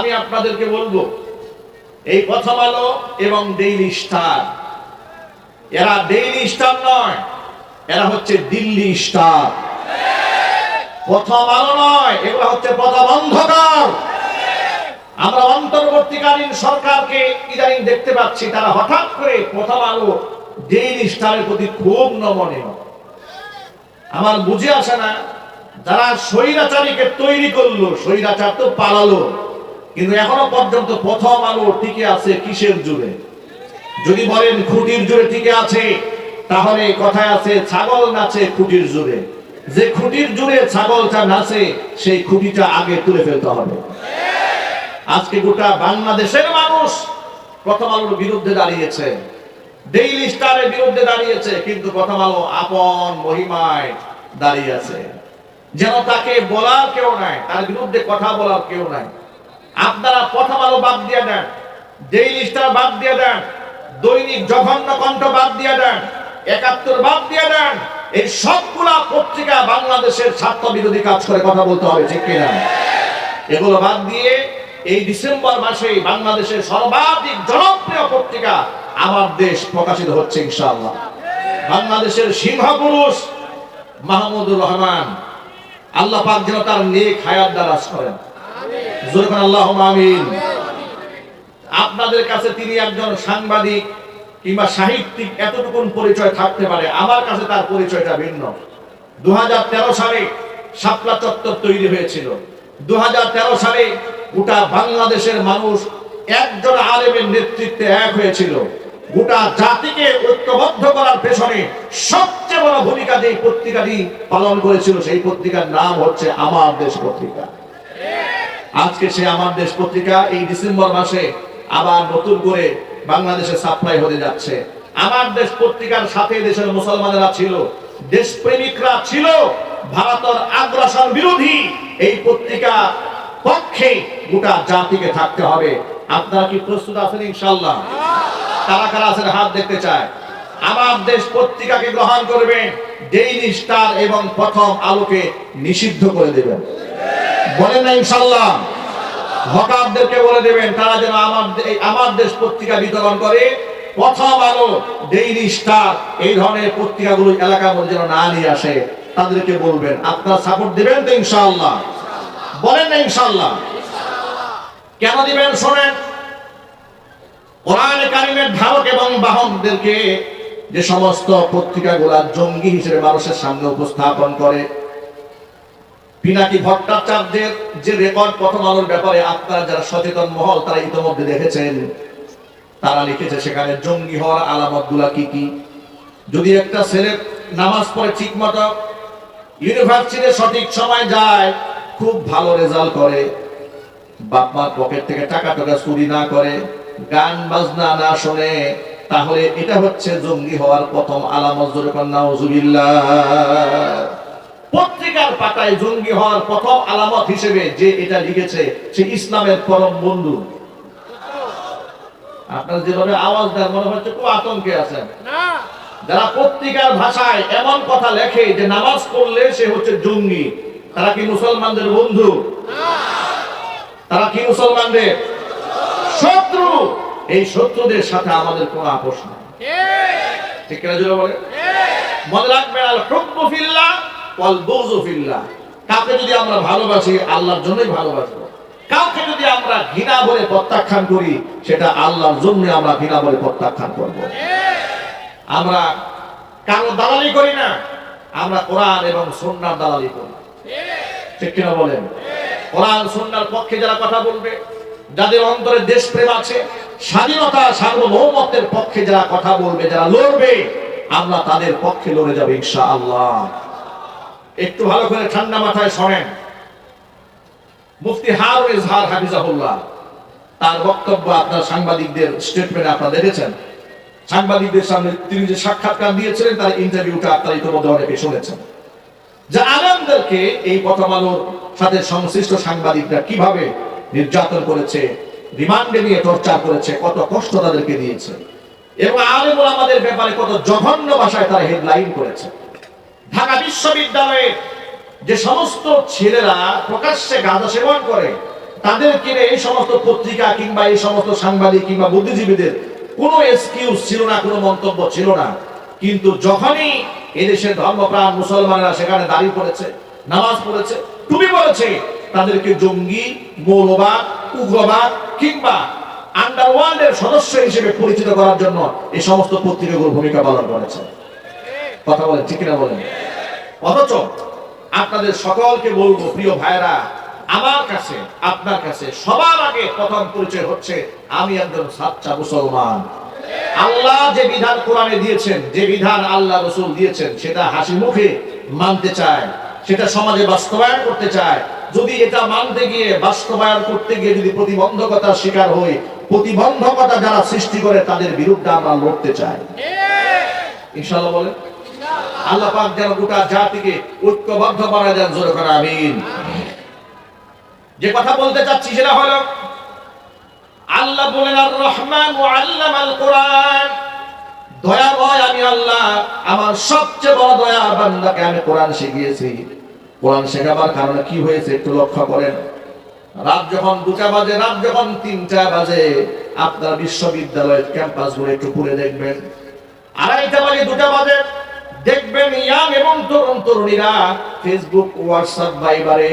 আমি আপনাদেরকে বলবো, এই প্রথম আলো এবং ডেইলি স্টার, এরা ডেইলি স্টার নয়, এরা হচ্ছে দিল্লি স্টার। প্রথম আলো নয়, এগুলো হচ্ছে প্রথম অন্ধকার। আমরা অন্তর্বর্তীকালীন সরকারকে ইদানিং দেখতে পাচ্ছি, তারা হঠাৎ করে প্রথম আলো ডেইলি স্টারের প্রতি খুব নমনীয়। আমার বুঝে আসে না, যারা স্বৈরাচারীকে তৈরি করলো, স্বৈরাচার তো পালালো, কিন্তু এখনো পর্যন্ত প্রথম আলো টিকে আছে কিসের জোরে? যদি বলেন খুঁটির জোরে টিকে আছে, তাহলে কথায় আছে ছাগল নাচে খুঁটির জোরে। যে খুঁটির জোরে ছাগলটা নাচে, সেই খুঁটিটা আগে তুলে ফেলতে হবে। আজকে গোটা বাংলাদেশের মানুষ প্রথম আলোর বিরুদ্ধে দাঁড়িয়েছে, ডেইলি স্টারের বিরুদ্ধে দাঁড়িয়েছে, কিন্তু প্রথম আলো আপন মহিমায় দাঁড়িয়ে আছে, যেন তাকে বলার কেউ নাই, তার বিরুদ্ধে কথা বলার কেউ নাই। আপনারা প্রথম আলো বাদ দিয়ে দেন, ডেইলি স্টার বাদ দিয়ে দেন, দৈনিক জঘন্য কণ্ঠ বাদ দিয়ে দেন, ৭১ বাদ দিয়ে দেন, এই সবগুলা পত্রিকা বাংলাদেশের স্বার্থ বিরোধী কাজ করে, কথা বলতে হবে ঠিক কিনা? এগুলো বাদ দিয়ে এই ডিসেম্বর মাসে বাংলাদেশের সর্বাধিক জনপ্রিয় পত্রিকা আমার দেশ প্রকাশিত হচ্ছে ইনশাআল্লাহ। বাংলাদেশের সিংহ পুরুষ মাহমুদুর রহমান, আল্লাহ পাক যেন তার নেক হায়াত দারাজ করেন, জোরে বলেন আল্লাহুম্মা আমিন। আপনাদের কাছে তিনি একজন সাংবাদিক কিংবা সাহিত্যিক এতটুকুন পরিচয় থাকতে পারে, আমার কাছে তার পরিচয়টা ভিন্ন। ২০১৩ সালে শাপলা চত্বর তৈরি হয়েছিল। ২০১৩ সালে গোটা বাংলাদেশের মানুষ একজন আলেমের নেতৃত্বে এক হয়েছিল। গোটা জাতিকে ঐক্যবদ্ধ করার পেছনে সবচেয়ে বড় ভূমিকা যে পত্রিকাটি পালন করেছিল, সেই পত্রিকার নাম হচ্ছে আমার দেশ পত্রিকা। আজকে সে আমার দেশ পত্রিকা এই ডিসেম্বর মাসে আবার নতুন করে বাংলাদেশে সাপ্লাই হতে যাচ্ছে। আমার দেশ পত্রিকার সাথে দেশের মুসলমানেরা ছিল, দেশপ্রেমিকরা ছিল, ভারতের আগ্রাসন বিরোধী এই পত্রিকা পক্ষে গোটা জাতিকে থাকতে হবে। আপনারা কি প্রস্তুত আছেন ইনশাআল্লাহ? কারা কারা আছেন হাত দেখতে চায়। আমার দেশ পত্রিকাকে গ্রহণ করবেন, ডেইলি স্টার এবং প্রথম আলোকে নিষিদ্ধ করে দেবেন, বলেন না ইনশাআল্লাহ? হকারদেরকে বলে দেবেন তারা যেন আমার দেশ পত্রিকা বিতরণ করে, প্রথম আলো, ডেইলি স্টার এই ধরনের পত্রিকাগুলো এলাকার মধ্যে যেন না নিয়ে আসে। তাদেরকে বলবেন, আপনারা সাপোর্ট দিবেন তো ইনশাআল্লাহ? বলেন না ইনশাআল্লাহ? কেন দিবেন শোনেন। কোরআনে কারিমের ধারক এবং বাহকদেরকে যে সমস্ত পত্রিকাগুলা জঙ্গি হিসেবে মানুষের সামনে উপস্থাপন করে, পিনাকি ভট্টাচার্যের যে রেকর্ড প্রথম আলোর ব্যাপারে আপনারা যারা সচেতন মহল তারা ইতিমধ্যে দেখেছেন, তারা লিখেছে সেখানে জঙ্গি হওয়ার আলামতগুলা কি কি। যদি একটা ছেলে নামাজ পড়ে ঠিক মতো, ইউনিভার্সিটিতে সঠিক সময় যায়, খুব ভালো রেজাল্ট করে, বাপ মার পকেট থেকে টাকা চুরি না করে, গান বাজনা না শোনে, তাহলে এটা হচ্ছে জঙ্গি হওয়ার প্রথম আলামত। জোরে বলেন নাউজুবিল্লাহ। পত্রিকার পাতায় জঙ্গি হওয়ার প্রথম আলামত হিসেবে যে এটা লিখেছে সে ইসলামের পরম বন্ধু। আপনারা যেভাবে আওয়াজ দেন মনে হচ্ছে খুব আতঙ্কে আছেন। যারা পত্রিকার ভাষায় এমন কথা লেখে যে নামাজ পড়লে সে হচ্ছে জঙ্গি, তারা কি মুসলমানদের বন্ধু? তারা কি মুসলমানদের শত্রু? এই শত্রুদের সাথে আমাদের কোনো আপোষ নাই, ঠিক কিনা জোরে বলে? মনে রাখবেন, আল হুব্বু ফিল্লাহ ওয়াল বুগযু ফিল্লাহ। কাউকে যদি আমরা ভালোবাসি আল্লাহর জন্যই ভালোবাসবো, কাউকে যদি আমরা ঘৃণা বলে প্রত্যাখ্যান করি সেটা আল্লাহর জন্য আমরা ঘৃণা বলে প্রত্যাখ্যান করব। আমরা কারো দালালি করি না, আমরা কোরআন এবং সুন্নাহর দালালি করি, ঠিক কিনা বলেন? কোরআন সুন্নাহর পক্ষে যারা কথা বলবে, যাদের অন্তরে দেশপ্রেম আছে, স্বাধীনতা সার্বভৌমত্বের পক্ষে যারা কথা বলবে, যারা লড়বে, আমরা তাদের পক্ষে লড়ে যাব ইনশাআল্লাহ। একটু ভালো করে ঠান্ডা মাথায় শোনেন। মুফতি হারুন ইজহার হাফিজাহুল্লাহ, তার বক্তব্য আপনার সাংবাদিকদের স্টেটমেন্ট আপনারা দেখেছেন। সাংবাদিকদের সামনে তিনি যে সাক্ষাৎকার দিয়েছিলেন তার ইন্টারভিউটা আপনারা ইতিমধ্যে অনেকে শুনেছেন। যে আলেমদেরকে এই প্রথম আলোর সাথে সংশ্লিষ্ট সাংবাদিকরা কিভাবে নির্যাতন করেছে, রিমান্ডে নিয়ে টর্চার করেছে, কত কষ্ট তাদেরকে দিয়েছে, এবং আলেম ওলামাদের ব্যাপারে কত জঘন্য ভাষায় তারা হেডলাইন করেছে। ঢাকা বিশ্ববিদ্যালয়ে যে সমস্ত ছেলেরা প্রকাশ্যে গাঁজা সেবন করে, তাদেরকে এই সমস্ত পত্রিকা কিংবা এই সমস্ত সাংবাদিক কিংবা বুদ্ধিজীবীদের কোনো এক্সকিউজ ছিল না, কোনো মন্তব্য ছিল না। কিন্তু যখনই এদেশের ধর্মপ্রাণ মুসলমানেরা সেখানে দাঁড়িয়ে পড়েছে, নামাজ পড়েছে, টুপি পড়েছে, তাদেরকে জঙ্গি, মৌলবাদ, উগ্রবাদ কিংবা আন্ডারওয়ার্ল্ডের সদস্য হিসেবে পরিচিত করার জন্য এই সমস্ত পত্রিকাগুলো ভূমিকা পালন করেছে। কথা বলেন, ঠিক কিনা বলেন? অথচ আপনাদের সকলকে বলবো, প্রিয় ভাইরা, আমার কাছে আপনার কাছে সবার আগে প্রথম পরিচয় হচ্ছে আমি একজন সাচ্চা মুসলমান। আল্লাহ যে বিধান কোরআনে দিয়েছেন, যে বিধান আল্লাহ রাসূল দিয়েছেন, সেটা হাসি মুখে মানতে চায়, সেটা সমাজে বাস্তবায়ন করতে চায়। যদি এটা মানতে গিয়ে, বাস্তবায়ন করতে গিয়ে যদি প্রতিবন্ধকতার শিকার হই, প্রতিবন্ধকতা যারা সৃষ্টি করে তাদের বিরুদ্ধে আমরা লড়তে চাই। ইনশাআল্লাহ বলেন। আল্লাহ পাক যেন গোটা জাতিকে ঐক্যবদ্ধ করা দেন, জোরে করে আমিন। যে কথা বলতে চাচ্ছি সেটা হলো, আল্লাহ বলেন আর রহমান ওয়া আল্লামাল কোরআন, দয়াময় আমি আল্লাহ, আমার সবচেয়ে বড় দয়া বান্দাকে আমি কোরআন শিখিয়েছি। কোরআন শেখাবার কারণে কি হয়েছে একটু লক্ষ্য করেন। রাত যখন 2টা বাজে, রাত যখন 3টা বাজে, আপনার বিশ্ববিদ্যালয়ের ক্যাম্পাসগুলো একটু ঘুরে দেখবেন। 2:30 বাজে, 2টা বাজে, দেখবেন ইয়াং এবং তরুণ তরুণীরা ফেসবুক, হোয়াটসঅ্যাপ, ভাইবারে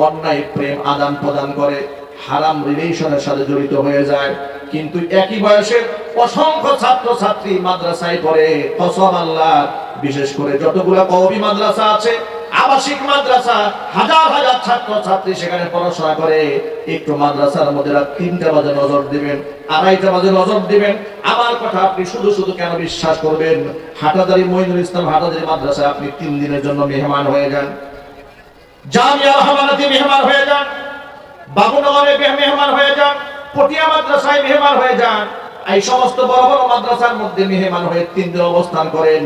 অন্যায় প্রেম আদান প্রদান করে, হারাম রিলেশনের সাথে জড়িত হয়ে যায়। কিন্তু একই বয়সের অসংখ্য ছাত্র ছাত্রী মাদ্রাসায় পড়ে, কসম আল্লাহ, বিশেষ করে যতগুলা কওমি মাদ্রাসা আছে, আবাসিক মাদ্রাসা, হাজার হাজার ছাত্র ছাত্রী সেখানে পড়াশোনা করে। একটু মাদ্রাসার মধ্যে রাত 3টা বাজে নজর দিবেন, 2:30 বাজে নজর দিবেন। আমার কথা আপনি শুধু শুধু কেন বিশ্বাস করবেন? হাটাজারি মঈনুল ইসলাম হাটাজারি মাদ্রাসায় আপনি 3 দিনের জন্য মেহমান হয়ে যান, জামিয়া রহমানাতে মেহমান হয়ে যান, বাবুনগরে মেহমান হয়ে যান, পটিয়া মাদ্রাসায় মেহমান হয়ে যান, এই সমস্ত বড় বড় মাদ্রাসার মধ্যে মেহমান হয়ে 3 দিন অবস্থান করেন।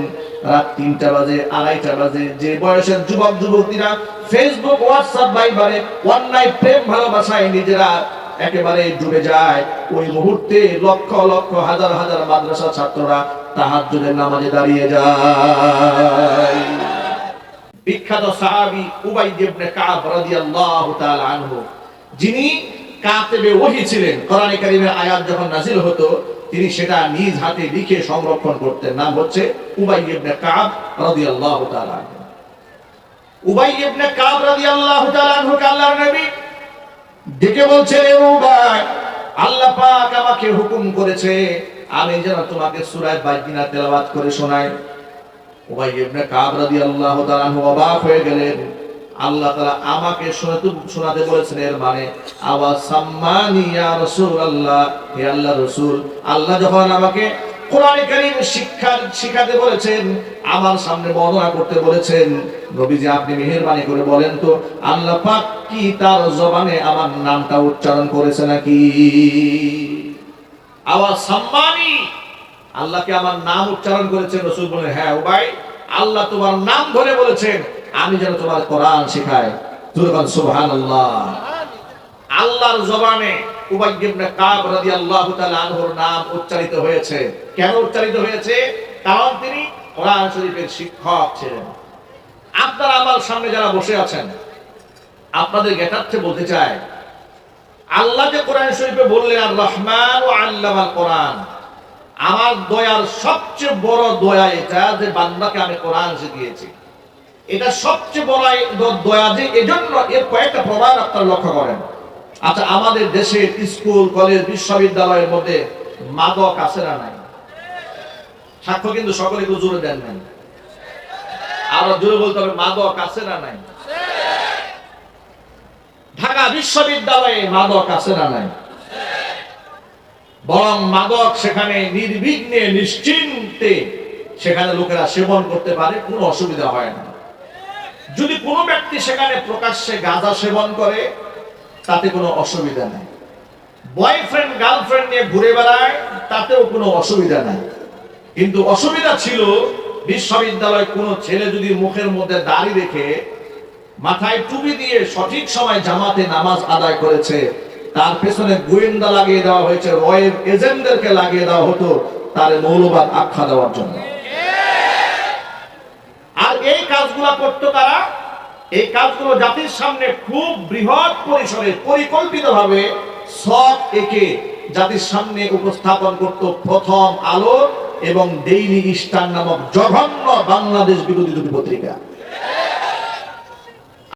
রাত 3টা বাজে, 2:30 বাজে যে বয়সের যুবক যুবতীরা ফেসবুক, হোয়াটসঅ্যাপ, ভাইবারে অন্যায় প্রেম ভালোবাসায় নিজেরা একেবারে ডুবে যায়, ওই মুহূর্তে লক্ষ লক্ষ হাজার হাজার মাদ্রাসা ছাত্ররা তাহাজ্জুদের নামাজে দাঁড়িয়ে যায়। বিখ্যাত সাহাবী উবাই ইবনে কাব রাদিয়াল্লাহু তাআলা আনহু, যিনি কাতেবে ওহী ছিলেন, কোরআনে কারীমের আয়াত যখন নাযিল হতো তিনি সেটা নিজ হাতে লিখে সংরক্ষণ করতেন। নাম হচ্ছে উবাই ইবনে কাব রাদিয়াল্লাহু তাআলা আনহু। উবাই ইবনে কাব রাদিয়াল্লাহু তাআলা আনহু কে আল্লাহর নবী ডেকে বলছেন, এ উবাই, আল্লাহ পাক আমাকে হুকুম করেছে আমি যেন তোমাকে সূরা বায়িনা তেলাওয়াত করে শোনাই। উবাই ইবনে কাব রাদিয়াল্লাহু তাআলা আনহু অবাক হয়ে গেলেন। আল্লাহ তাআলা আমাকে শোনাতে বলেছেন, এর মানে আওয়া সাম্মানি ইয়া রাসূলুল্লাহ, হে আল্লাহর রাসূল, আল্লাহ যখন আমাকে কোরআনে কারীম শিখাতে বলেছেন, আমার সামনে বর্ণনা করতে বলেছেন, নবীজি আপনি মেহেরবানি করে বলেন তো আল্লাহ পাক কি তার জবানে আমার নামটা উচ্চারণ করেছে নাকি? আওয়া সাম্মানি, আল্লাহকে আমার নাম উচ্চারণ করেছেন? রাসূল বলেন, হ্যাঁ উবাই, আল্লাহ তোমার নাম ধরে বলেছেন আমি যেন তোমার কোরআন শেখাই। সুবহানাল্লাহ। আল্লাহর জবানে উবাই ইবনে কাব রাদিয়াল্লাহু তাআলা আনহুর নাম উচ্চারিত হয়েছে। কেন উচ্চারিত হয়েছে? কারণ তিনি কোরআন শরীফের শিক্ষক ছিলেন। আপনারা আমার সামনে যারা বসে আছেন, আপনাদের জ্ঞাতার্থে বলতে চাই, আল্লাহ যে কোরআন শরীফে বললেন আর রহমান ওয়া আল্লামাল কোরআন, আমার দয়ার সবচেয়ে বড় দয়া এটা যে বান্দাকে আমি কোরআন শিখিয়েছি। এটা সবচেয়ে বড় দয়া যে এজন্য এর কয়েকটা প্রমাণ আপনারা লক্ষ্য করেন। আচ্ছা, আমাদের দেশের স্কুল, কলেজ, বিশ্ববিদ্যালয়ের মধ্যে মাদক আছে না নাই? সাক্ষ্য কিন্তু সকলে একটু জোরে দেন নাই। আরো জোরে বলতে হবে, মাদক আছে না নাই? ঢাকা বিশ্ববিদ্যালয়ে মাদক আছে না নাই? বরং মাদক সেখানে নির্বিঘ্নে নিশ্চিন্তে সেখানে লোকেরা সেবন করতে পারে, কোনো অসুবিধা হয় না। যদি কোনো ব্যক্তি সেখানে প্রকাশ্যে গাঁজা সেবন করে তাতে কোনো অসুবিধা নেই। বয়ফ্রেন্ড গার্লফ্রেন্ড নিয়ে ঘুরে বেড়ায় তাতেও কোনো অসুবিধা নেই। কিন্তু অসুবিধা ছিল বিশ্ববিদ্যালয়ে কোনো ছেলে যদি মুখের মধ্যে দাড়ি রেখে মাথায় টুপি দিয়ে সঠিক সময় জামাতে নামাজ আদায় করেছে, তার পেছনে গোয়েন্দা লাগিয়ে দেওয়া হয়েছে, রয়ের এজেন্টদেরকে লাগিয়ে দেওয়া হতো তার মৌলবাদ আখ্যা দেওয়ার জন্য। আর এই কাজগুলা করতো তারা এই কাজগুলো জাতির সামনে খুব বৃহৎ পরিসরে পরিকল্পিতভাবে সব একে জাতির সামনে উপস্থাপন করত প্রথম আলো এবং ডেইলি স্টার নামক জঘন্য বাংলাদেশ বিরোধী দুটি পত্রিকা।